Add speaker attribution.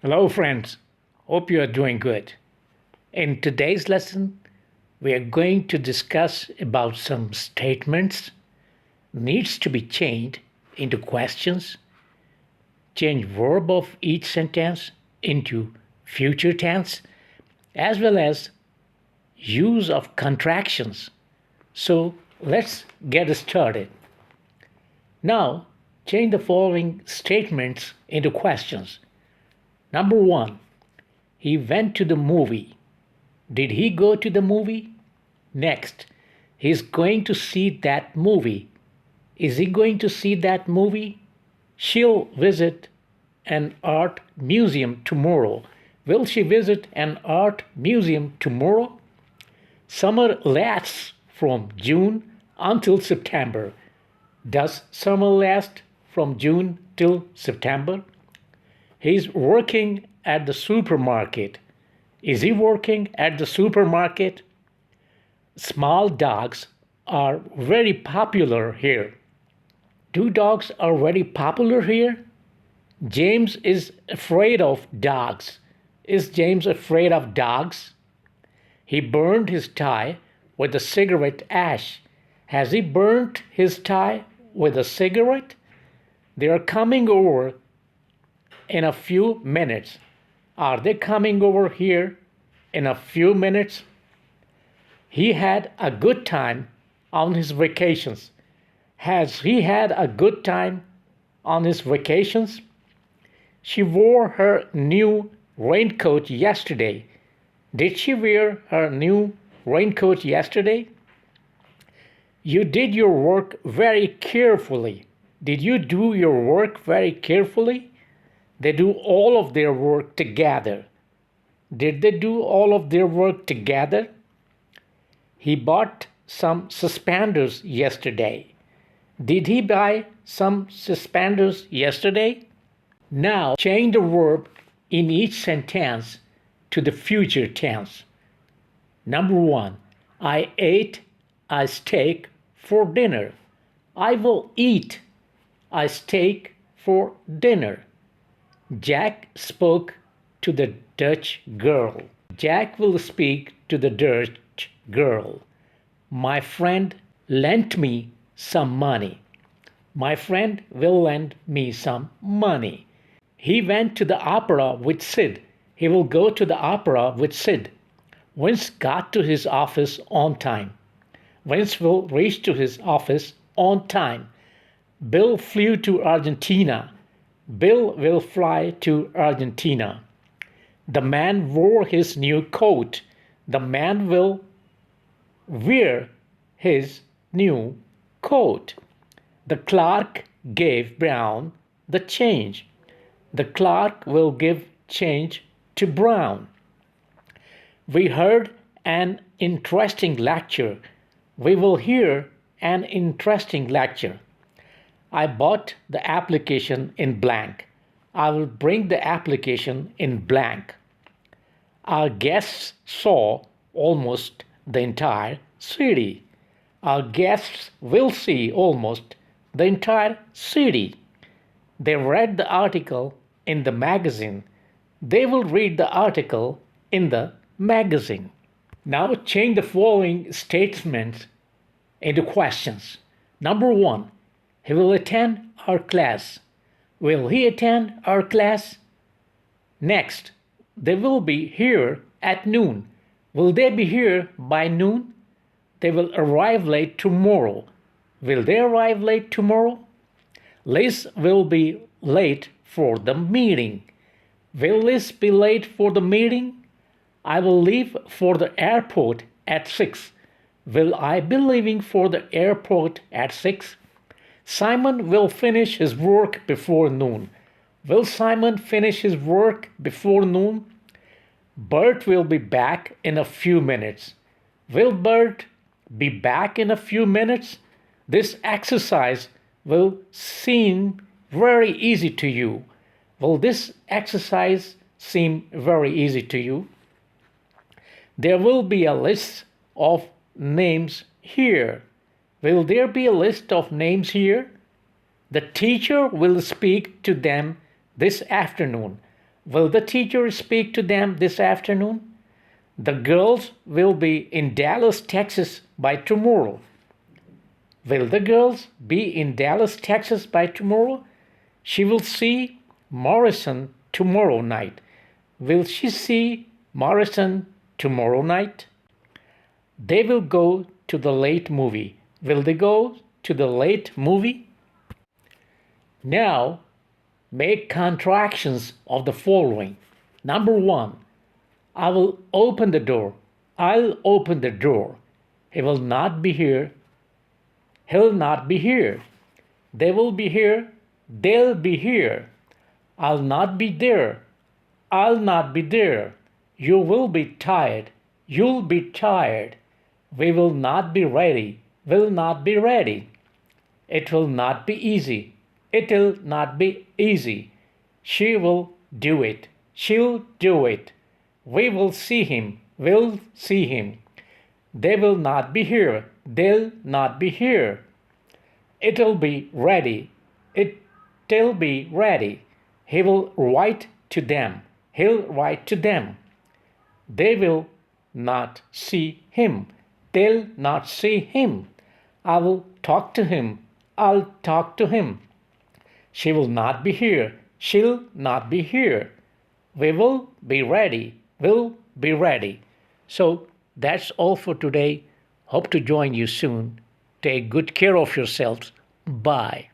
Speaker 1: Hello, friends. Hope you are doing good. In today's lesson, we are going to discuss about some statements needs to be changed into questions, change verb of each sentence into future tense, as well as use of contractions. So let's get started. Now, change the following statements into questions. Number one, he went to the movie. Did he go to the movie? Next, he's going to see that movie. Is he going to see that movie? She'll visit an art museum tomorrow. Will she visit an art museum tomorrow? Summer lasts from June until September. Does summer last from June till September? He's working at the supermarket. Is he working at the supermarket? Small dogs are very popular here. Do dogs are very popular here? James is afraid of dogs. Is James afraid of dogs? He burned his tie with a cigarette ash. Has he burnt his tie with a cigarette? They are coming over in a few minutes. Are they coming over here in a few minutes? He had a good time on his vacations. Has he had a good time on his vacations? She wore her new raincoat yesterday. Did she wear her new raincoat yesterday? You did your work very carefully. Did you do your work very carefully? They do all of their work together. Did they do all of their work together? He bought some suspenders yesterday. Did he buy some suspenders yesterday? Now change the verb in each sentence to the future tense. Number one, I ate a steak for dinner. I will eat a steak for dinner. Jack spoke to the Dutch girl. Jack will speak to the Dutch girl. My friend lent me some money. My friend will lend me some money. He went to the opera with Sid. He will go to the opera with Sid. Vince got to his office on time. Vince will reach to his office on time. Bill flew to Argentina. Bill will fly to Argentina. The man wore his new coat. The man will wear his new coat. The clerk gave Brown the change. The clerk will give change to Brown. We heard an interesting lecture. We will hear an interesting lecture. I bought the application in blank. I will bring the application in blank. Our guests saw almost the entire city. Our guests will see almost the entire city. They read the article in the magazine. They will read the article in the magazine. Now change the following statements into questions. Number one, he will attend our class. Will he attend our class? Next, they will be here at noon. Will they be here by noon? They will arrive late tomorrow. Will they arrive late tomorrow? Liz will be late for the meeting. Will Liz be late for the meeting? I will leave for the airport at 6. Will I be leaving for the airport at 6? Simon will finish his work before noon. Will Simon finish his work before noon? Bert will be back in a few minutes. Will Bert be back in a few minutes? This exercise will seem very easy to you. Will this exercise seem very easy to you? There will be a list of names here. Will there be a list of names here? The teacher will speak to them this afternoon. Will the teacher speak to them this afternoon? The girls will be in Dallas, Texas by tomorrow. Will the girls be in Dallas, Texas by tomorrow? She will see Morrison tomorrow night. Will she see Morrison tomorrow night? They will go to the late movie. Will they go to the late movie? Now, make contractions of the following. Number one, I will open the door. I'll open the door. He will not be here. He'll not be here. They will be here. They'll be here. I'll not be there. I'll not be there. You will be tired. You'll be tired. We will not be ready. Will not be ready. It will not be easy. It'll not be easy. She will do it. She'll do it. We will see him. We'll see him. They will not be here. They'll not be here. It'll be ready. It'll be ready. He will write to them. He'll write to them. They will not see him. They'll not see him. I will talk to him. I'll talk to him. She will not be here. She'll not be here. We will be ready. We'll be ready. So that's all for today. Hope to join you soon. Take good care of yourselves. Bye.